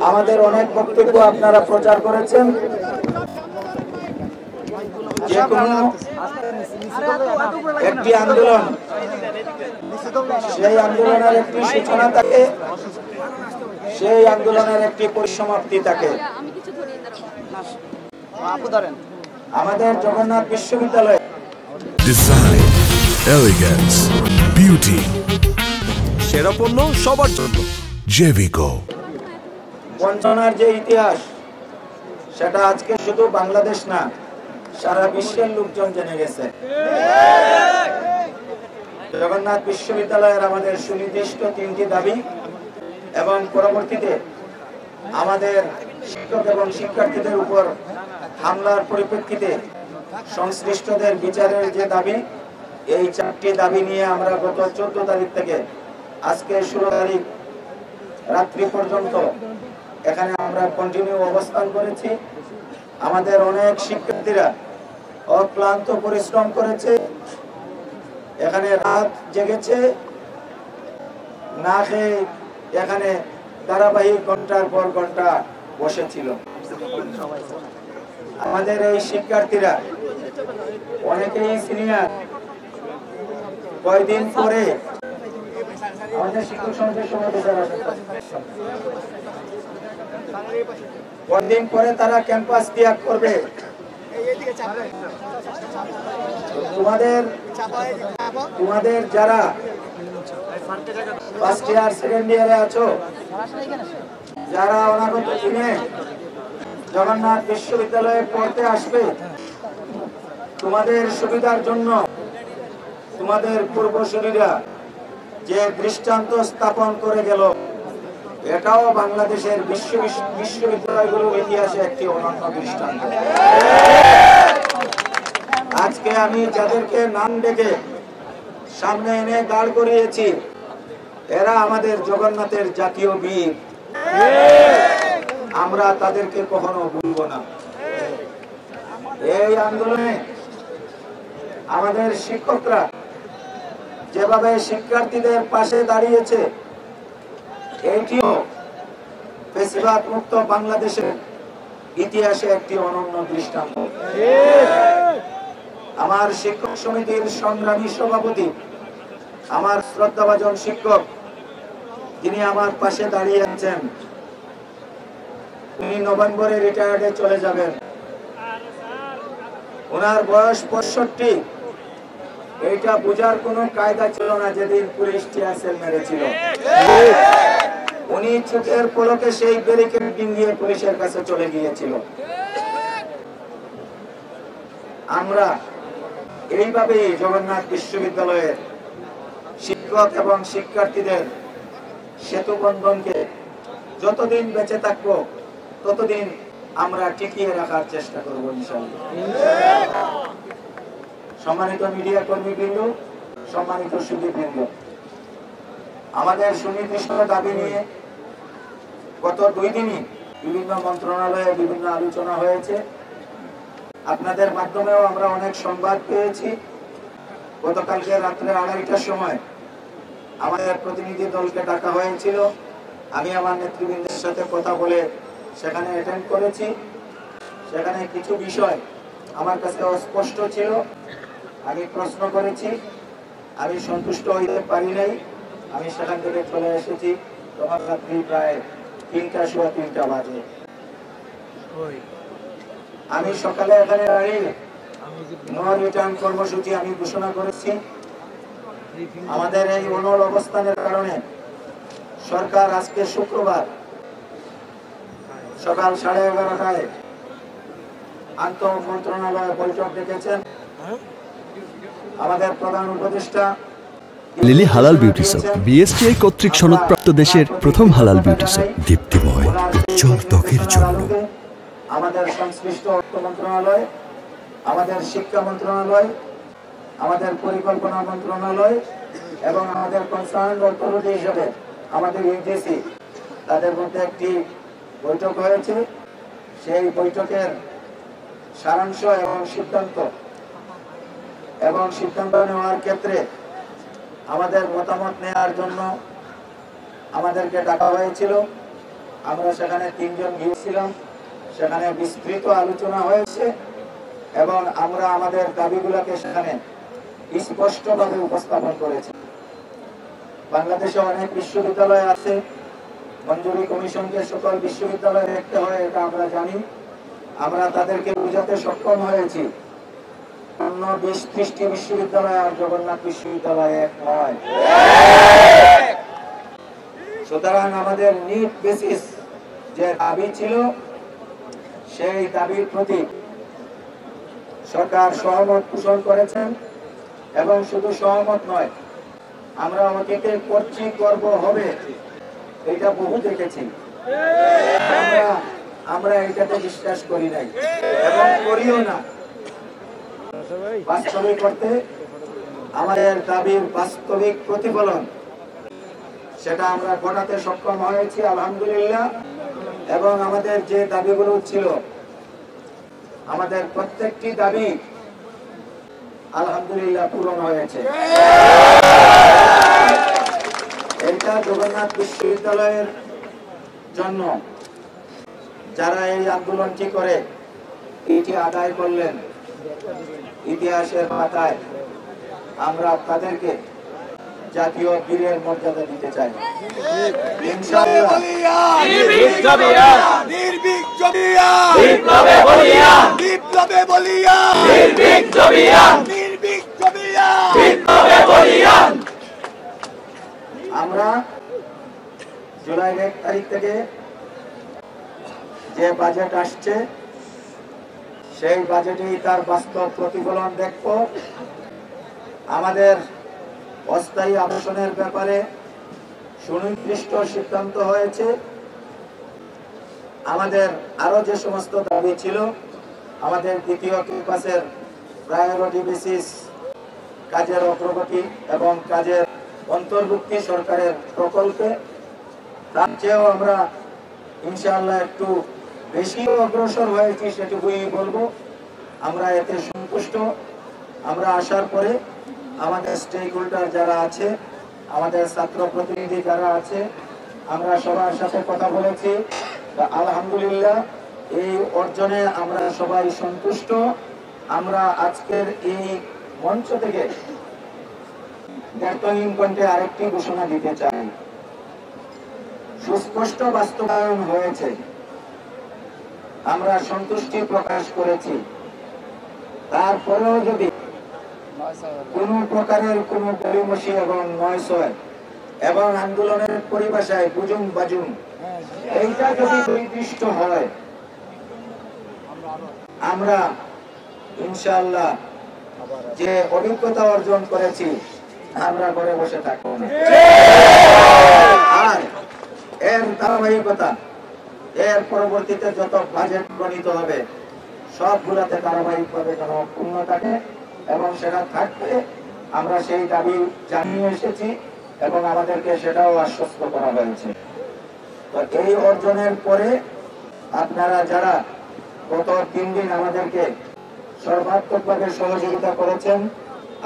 আমাদের অনেক বক্তব্য আপনারা প্রচার করেছেন। যে কোনো একটি আন্দোলন, সেই আন্দোলনের একটি সূচনা থাকে, সেই আন্দোলনের একটি পরিসমাপ্তি থাকে। আমাদের জগন্নাথ বিশ্ববিদ্যালয় ডিজাইন, এলিগেন্স, বিউটি, সেরা পণ্য সবার জন্য। জেভিকো। বঞ্চনার যে ইতিহাস, সেটা আজকে শুধু বাংলাদেশ না, সারা বিশ্বের লোকজন জেনে গেছে। জগন্নাথ বিশ্ববিদ্যালয়ের আমাদের সুনির্দিষ্ট 3টি দাবি এবং পরবর্তীতে আমাদের শিক্ষক এবং শিক্ষার্থীদের উপর হামলার পরিপ্রেক্ষিতে সংশ্লিষ্টদের বিচারের যে দাবি, এই 4টি দাবি নিয়ে আমরা গত 14 তারিখ থেকে আজকে 16 তারিখ রাত্রি পর্যন্ত এখানে আমরা কন্টিনিউ অবস্থান করেছি। আমাদের অনেক শিক্ষার্থীরা অক্লান্ত পরিশ্রম করেছে, এখানে রাত জেগেছে, না খেয়ে এখানে ধারাবাহিক ঘন্টার পর ঘন্টা বসেছিল। আমাদের এই শিক্ষার্থীরা অনেকেই সিনিয়র। কয়দিন পরে আমাদের শিক্ষক সমাজের কয়দিন পরে তারা ক্যাম্পাস ত্যাগ করবে। তোমাদের যারা ফার্স্ট ইয়ার সেকেন্ড ইয়ারে আছো, যারা অনাগত দিনে জগন্নাথ বিশ্ববিদ্যালয়ে পড়তে আসবে, তোমাদের সুবিধার জন্য তোমাদের পূর্বসূরীরা যে দৃষ্টান্ত স্থাপন করে গেল, এটাও বাংলাদেশের বিশ্ববিদ্যালয়গুলোর ইতিহাসে একটি অনন্য দৃষ্টান্ত। আজকে আমি যাদেরকে নাম ডেকে সামনে এনে দাঁড় করিয়েছি, এরা আমাদের জগন্নাথের জাতীয় বীর। আমরা তাদেরকে কখনো ভুলব না। এই আন্দোলনে আমাদের শিক্ষকরা যেভাবে শিক্ষার্থীদের পাশে দাঁড়িয়েছে, এটিও ফ্যাসিবাদ মুক্ত বাংলাদেশের ইতিহাসে একটি অনন্য দৃষ্টান্ত। আমার শিক্ষক সমিতির সংগ্রামী সভাপতি, আমার শ্রদ্ধাভাজন শিক্ষক, যিনি আমার পাশে দাঁড়িয়ে আছেন, উনি নভেম্বরে রিটায়ার্ডে চলে যাবেন। ওনার বয়স 65। এইটা বোঝার কোনো কায়দা ছিল না যেদিন পুলিশ টিয়ার সেল মেরেছিল। উনি চোখের পলকে সেই ব্যারিকেড ডিঙিয়ে পুলিশের কাছে চলে গিয়েছিল। আমরা এইভাবেই জগন্নাথ বিশ্ববিদ্যালয়ের শিক্ষক এবং শিক্ষার্থীদের সেতু বন্ধনকে যতদিন বেঁচে থাকবো ততদিন আমরা টিকিয়ে রাখার চেষ্টা করবো ইনশাআল্লাহ। সম্মানিত মিডিয়া কর্মীবৃন্দ, সম্মানিত সুধীবৃন্দ, আমাদের সুনির্দিষ্ট দাবি নিয়ে গত 2 দিনই বিভিন্ন মন্ত্রণালয়ে বিভিন্ন আলোচনা হয়েছে। আপনাদের মাধ্যমেও আমরা অনেক সংবাদ পেয়েছি। গতকালকে রাত্রে 2:30টার সময় আমাদের প্রতিনিধি দলকে ডাকা হয়েছিল। আমি আমার নেতৃবৃন্দের সাথে কথা বলে সেখানে অ্যাটেন্ড করেছি। সেখানে কিছু বিষয় আমার কাছে অস্পষ্ট ছিল, আমি প্রশ্ন করেছি, আমি সন্তুষ্ট হইতে পারি নাই। আমি সেখান থেকে চলে এসেছি। তখন রাত্রি প্রায় 3টা বাজে। আমি সকালে এখানে দাঁড়িয়ে নো রিটার্ন কর্মসূচি আমি ঘোষণা করেছি। আমাদের এই অনল অবস্থানের কারণে সরকার আজকে শুক্রবার সকাল 11:30টায় আন্তঃ মন্ত্রণালয় বৈঠক ডেকেছেন। আমাদের প্রধান উপদেষ্টা লিলি হালাল বিউটি সোপ, বিএসটিআই কর্তৃক সনদপ্রাপ্ত দেশের প্রথম হালাল বিউটি সোপ, দীপ্তিময় উজ্জ্বল ত্বকের জন্য। আমাদের সংশ্লিষ্ট অর্থ মন্ত্রণালয়, আমাদের শিক্ষা মন্ত্রণালয়, আমাদের পরিকল্পনা মন্ত্রণালয় এবং আমাদের কনসার্ন অথরিটি হিসেবে আমাদের ইউজিসি, তাদের মধ্যে একটি বৈঠক হয়েছে। সেই বৈঠকের সারাংশ এবং সিদ্ধান্ত নেওয়ার ক্ষেত্রে আমাদের মতামত নেওয়ার জন্য আমাদেরকে ডাকা হয়েছিল। আমরা সেখানে 3 জন গিয়েছিলাম, সেখানে বিস্তৃত আলোচনা হয়েছে এবং আমরা আমাদের দাবিগুলোকে সেখানে স্পষ্টভাবে উপস্থাপন করেছি। বাংলাদেশে অনেক বিশ্ববিদ্যালয় আছে, মঞ্জুরি কমিশনকে সকল বিশ্ববিদ্যালয়ে দেখতে হয়, এটা আমরা জানি। আমরা তাদেরকে বোঝাতে সক্ষম হয়েছি অন্য 20-30টি বিশ্ববিদ্যালয় আর জগন্নাথ বিশ্ববিদ্যালয় এক নয়। সুতরাং আমাদের নিট বেসিস যে দাবি ছিল, সেই দাবির প্রতি সরকার সহমত পোষণ করেছেন এবং শুধু সহমত নয়, আমরা অতীতে করছি, করব, হবে, এটা বহু দেখেছি। আমরা এটাতে বিশ্বাস করি নাই এবং করিও না। বাস্তবিক করতে আমাদের দাবির বাস্তবিক প্রতিফলন সেটা আমরা ঘটাতে সক্ষম হয়েছি আলহামদুলিল্লাহ। এবং আমাদের যে দাবিগুলো ছিল, আমাদের প্রত্যেকটি দাবি আলহামদুলিল্লাহ পূরণ হয়েছে। এটা জগন্নাথ বিশ্ববিদ্যালয়ের জন্য যারা এই আন্দোলনটি করে এটি আদায় করলেন, ইতিহাসের পাতায় আমরা তাদেরকে জাতীয় বীরের মর্যাদা দিতে চাই ইনশাআল্লাহ। আমরা জুলাইয়ের 1 তারিখ থেকে যে বাজেট আসছে, সেই বাজেটেই তার বাস্তব প্রতিফলন দেখব। আমাদের অস্থায়ী আবাসনের ব্যাপারে সুনির্দিষ্ট সিদ্ধান্ত হয়েছে। আমাদের আরো যে সমস্ত দাবি ছিল, আমাদের দ্বিতীয় ক্যাম্পাসের প্রায়োরিটি বেসিস কাজের অগ্রগতি এবং কাজের অন্তর্ভুক্তি সরকারের প্রকল্পে, তার চেয়েও আমরা ইনশাআল্লাহ একটু বেশি অগ্রসর হয়েছি, সেটুকুই বলবো। আমরা এতে সন্তুষ্ট। আমরা আসার পরে আমাদের স্টেক হোল্ডার যারা আছে, আমাদের ছাত্র প্রতিনিধি যারা আছে, আমরা সবার সাথে কথা বলেছি। আলহামদুলিল্লাহ এই অর্জনে আমরা সবাই সন্তুষ্ট। আমরা আজকের এই মঞ্চ থেকে ব্যর্থহীন কণ্ঠে আরেকটি ঘোষণা দিতে চাই। সুস্পষ্ট বাস্তবায়ন হয়েছে, আমরা সন্তুষ্টি প্রকাশ করেছি। তারপরেও যদি কোন প্রকারের কোন গড়িমসি এবং নয়সয় এবং আন্দোলনের পরিভাষায় বুজুম বাজুম এইটা যদি নির্দিষ্ট হয়, আমরা ইনশাআল্লাহ যে অভিজ্ঞতা অর্জন করেছি, আমরা ঘরে বসে থাকবো না। আর এর ধারাবাহিকতা, এর পরবর্তীতে যত বাজেট প্রণীত হবে সবগুলাতে ধারাবাহিকভাবে যেন পূর্ণ থাকে এবং সেটা থাকবে, আমরা সেই দাবি জানিয়ে এসেছি এবং আমাদেরকে সেটাও আশ্বস্ত করা হয়েছে। তো এই অর্জনের পরে আপনারা যারা গত 3 দিন আমাদেরকে সর্বাত্মকভাবে সহযোগিতা করেছেন,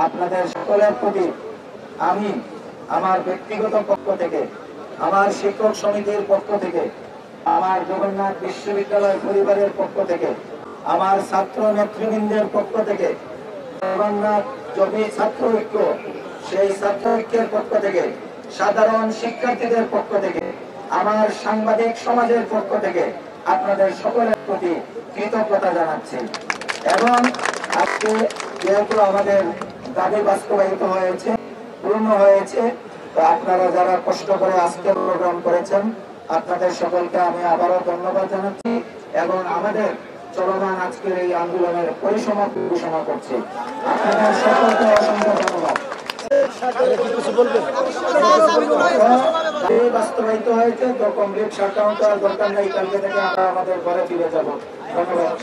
আপনাদের সকলের প্রতি আমি আমার ব্যক্তিগত পক্ষ থেকে, আমার শিক্ষক সমিতির পক্ষ থেকে, আমার জগন্নাথ বিশ্ববিদ্যালয় পরিবারের পক্ষ থেকে, আমার ছাত্র নেতৃবৃন্দের পক্ষ থেকে, জগন্নাথ জবি ছাত্র ঐক্য, সেই ছাত্র ঐক্যের পক্ষ থেকে, সাধারণ শিক্ষার্থীদের পক্ষ থেকে, আমার সাংবাদিক সমাজের পক্ষ থেকে আপনাদের সকলের প্রতি কৃতজ্ঞতা জানাচ্ছি। এবং আজকে যেহেতু আমাদের দাবি বাস্তবায়িত হয়েছে, পূর্ণ হয়েছে, তো আপনারা যারা কষ্ট করে আজকের প্রোগ্রাম করেছেন, আপনাদের সকলকে আমি আবারও ধন্যবাদ জানাচ্ছি এবং আমাদের চলমান আজকের এই আন্দোলনের পরিসমাপ্তি ঘোষণা করছি। আপনাদের সকলকে অসংখ্য ধন্যবাদ। বাস্তবায়িত হয়েছে, তো কমপ্লিট শাটডাউন করার দরকার নেই। কালকে থেকে আমরা আমাদের ঘরে ফিরে যাব। ধন্যবাদ।